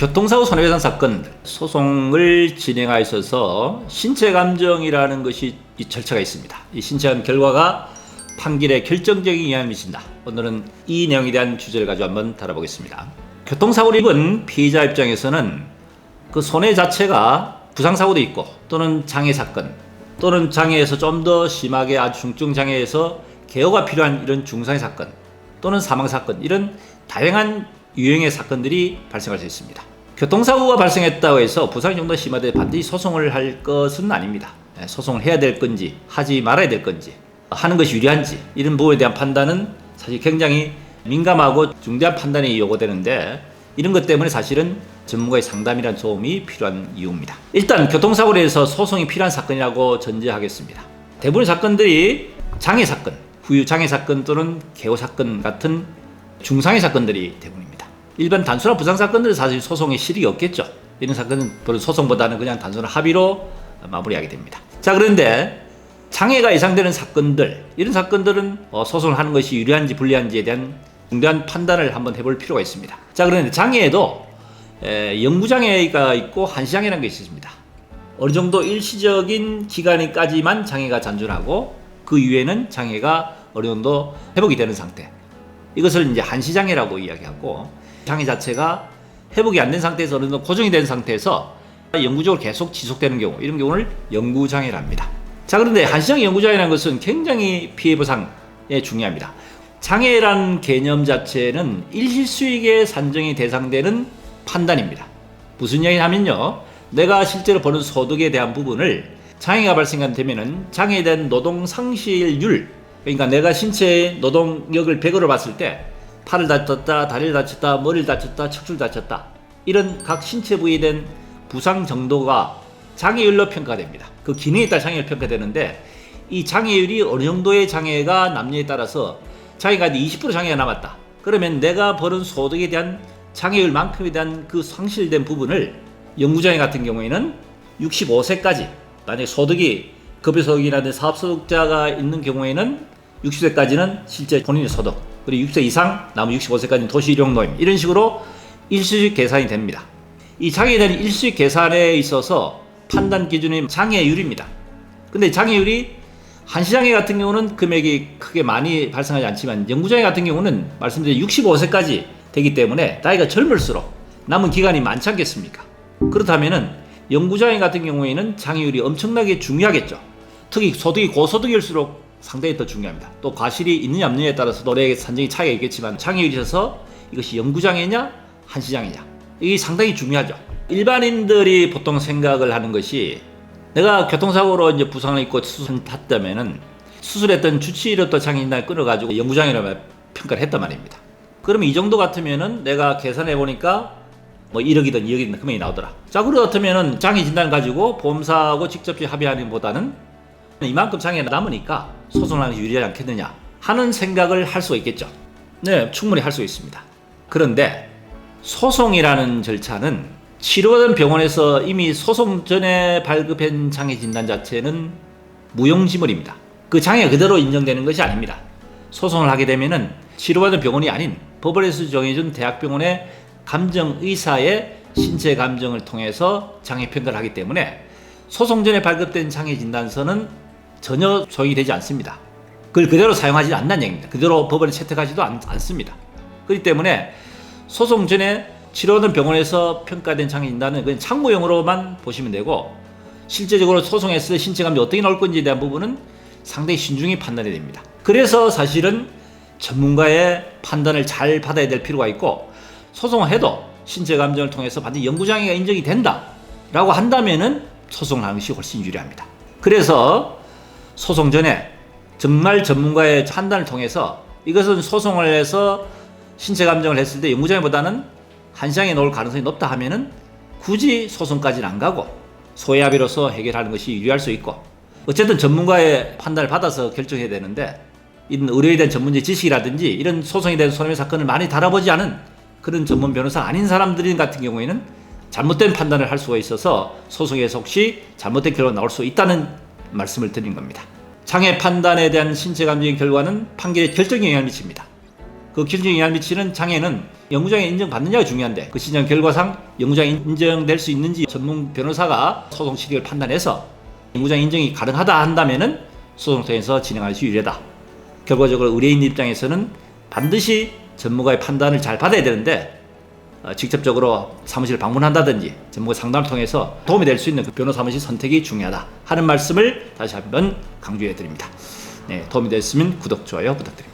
교통사고 손해배상 사건 소송을 진행하여 있어서 신체감정이라는 것이 이 절차가 있습니다. 이 신체감정 결과가 판결에 결정적인 영향을 미친다. 오늘은 이 내용에 대한 주제를 가지고 한번 다뤄보겠습니다. 교통사고를 입은 피해자 입장에서는 그 손해 자체가 부상사고도 있고 또는 장애사건 또는 장애에서 좀 더 심하게 아주 중증 장애에서 개호가 필요한 이런 중상해 사건 또는 사망사건, 이런 다양한 유형의 사건들이 발생할 수 있습니다. 교통사고가 발생했다고 해서 부상이 좀 더 심하되 반드시 소송을 할 것은 아닙니다. 소송을 해야 될 건지 하지 말아야 될 건지 하는 것이 유리한지 이런 부분에 대한 판단은 사실 굉장히 민감하고 중대한 판단이 요구되는데, 이런 것 때문에 사실은 전문가의 상담이라는 도움이 필요한 이유입니다. 일단 교통사고로 해서 소송이 필요한 사건이라고 전제하겠습니다. 대부분의 사건들이 장애사건, 후유장애사건 또는 개호사건 같은 중상해 사건들이 대부분입니다. 일반 단순한 부상사건들은 사실 소송에 실익이 없겠죠. 이런 사건은 소송보다는 그냥 단순한 합의로 마무리하게 됩니다. 자, 그런데 장애가 예상되는 사건들, 이런 사건들은 소송을 하는 것이 유리한지 불리한지에 대한 중대한 판단을 한번 해볼 필요가 있습니다. 자, 그런데 장애에도 영구장애가 있고 한시장애라는 것이 있습니다. 어느 정도 일시적인 기간까지만 장애가 잔존하고 그 이후에는 장애가 어느 정도 회복이 되는 상태, 이것을 이제 한시장애라고 이야기하고, 장애 자체가 회복이 안 된 상태에서 어느 정도 고정이 된 상태에서 영구적으로 계속 지속되는 경우, 이런 경우를 영구장애라 합니다. 자, 그런데 한시장애 영구장애라는 것은 굉장히 피해 보상에 중요합니다. 장애란 개념 자체는 일시수익에 산정이 대상되는 판단입니다. 무슨 이야기냐면요, 내가 실제로 버는 소득에 대한 부분을 장애가 발생되면은 장애에 대한 노동 상실률, 그러니까 내가 신체의 노동력을 100으로 봤을 때 팔을 다쳤다, 다리를 다쳤다, 머리를 다쳤다, 척추를 다쳤다, 이런 각 신체 부위에 대한 부상 정도가 장애율로 평가됩니다. 그 기능에 따라 장애율 평가되는데, 이 장애율이 어느 정도의 장애가 남녀에 따라서 장애가 20% 장애가 남았다. 그러면 내가 버는 소득에 대한 장애율만큼에 대한 그 상실된 부분을 영구장애 같은 경우에는 65세까지, 만약에 소득이 급여소득이라든지 사업소득자가 있는 경우에는 60세까지는 실제 본인의 소득, 그리고 60세 이상 남은 65세까지는 도시일용노임, 이런 식으로 일시수익 계산이 됩니다. 이 장애에 대한 일시수익 계산에 있어서 판단 기준이 장애율입니다. 근데 장애율이 한시장애 같은 경우는 금액이 크게 많이 발생하지 않지만 영구장애 같은 경우는 말씀드린 65세까지 되기 때문에 나이가 젊을수록 남은 기간이 많지 않겠습니까? 그렇다면은 영구장애 같은 경우에는 장애율이 엄청나게 중요하겠죠. 특히 소득이 고소득일수록 상당히 더 중요합니다. 또 과실이 있느냐 없느냐에 따라서 노래의 산정이 차이가 있겠지만 장애율이 있어서 이것이 영구장애냐 한시장애냐, 이게 상당히 중요하죠. 일반인들이 보통 생각을 하는 것이, 내가 교통사고로 이제 부상을 입고 수술을 했다면은 수술했던 주치의로부터 장애진단을 끊어가지고 영구장애라고 평가를 했단 말입니다. 그러면 이 정도 같으면은 내가 계산해 보니까 뭐 1억이든 2억이든 금액이 나오더라. 자, 그렇다면은 장애 진단을 가지고 보험사하고 직접 합의하는 것보다는 이만큼 장애가 남으니까 소송을 하는 게 유리하지 않겠느냐 하는 생각을 할 수가 있겠죠. 네, 충분히 할 수 있습니다. 그런데 소송이라는 절차는 치료받은 병원에서 이미 소송 전에 발급한 장애 진단 자체는 무용지물입니다. 그 장애가 그대로 인정되는 것이 아닙니다. 소송을 하게 되면은 치료받은 병원이 아닌 법원에서 정해준 대학병원의 감정의사의 신체 감정을 통해서 장애 평가를 하기 때문에 소송 전에 발급된 장애 진단서는 전혀 소용이 되지 않습니다. 그걸 그대로 사용하지 않는다는 얘기입니다. 그대로 법원에 채택하지도 않습니다. 그렇기 때문에 소송 전에 치료하는 병원에서 평가된 장애 진단은 그냥 참고용으로만 보시면 되고, 실제적으로 소송했을 때 신체 감정이 어떻게 나올 건지에 대한 부분은 상당히 신중히 판단해야 됩니다. 그래서 사실은 전문가의 판단을 잘 받아야 될 필요가 있고, 소송을 해도 신체 감정을 통해서 반드시 영구장애가 인정이 된다라고 한다면은 소송을 하는 것이 훨씬 유리합니다. 그래서 소송 전에 정말 전문가의 판단을 통해서, 이것은 소송을 해서 신체 감정을 했을 때 영구장애보다는 한시장애 놓을 가능성이 높다 하면은 굳이 소송까지는 안 가고 소해합의로서 해결하는 것이 유리할 수 있고, 어쨌든 전문가의 판단을 받아서 결정해야 되는데, 이런 의료에 대한 전문적 지식이라든지 이런 소송에 대한 손해배상 사건을 많이 다뤄보지 않은 그런 전문 변호사 아닌 사람들 같은 경우에는 잘못된 판단을 할 수가 있어서 소송에서 혹시 잘못된 결과가 나올 수 있다는 말씀을 드린 겁니다. 장애 판단에 대한 신체 감정의 결과는 판결에 결정적인 영향을 미칩니다. 그 결정적인 영향을 미치는 장애는 영구장애 인정받느냐가 중요한데 그 신청 결과상 영구장애 인정될 수 있는지 전문 변호사가 소송 실익을 판단해서 영구장애 인정이 가능하다 한다면은 소송을 통해서 진행할 수 유리하다. 결과적으로 의뢰인 입장에서는 반드시 전문가의 판단을 잘 받아야 되는데 직접적으로 사무실을 방문한다든지 전문가 상담을 통해서 도움이 될 수 있는 그 변호사 사무실 선택이 중요하다 하는 말씀을 다시 한번 강조해 드립니다. 네, 도움이 됐으면 구독, 좋아요 부탁드립니다.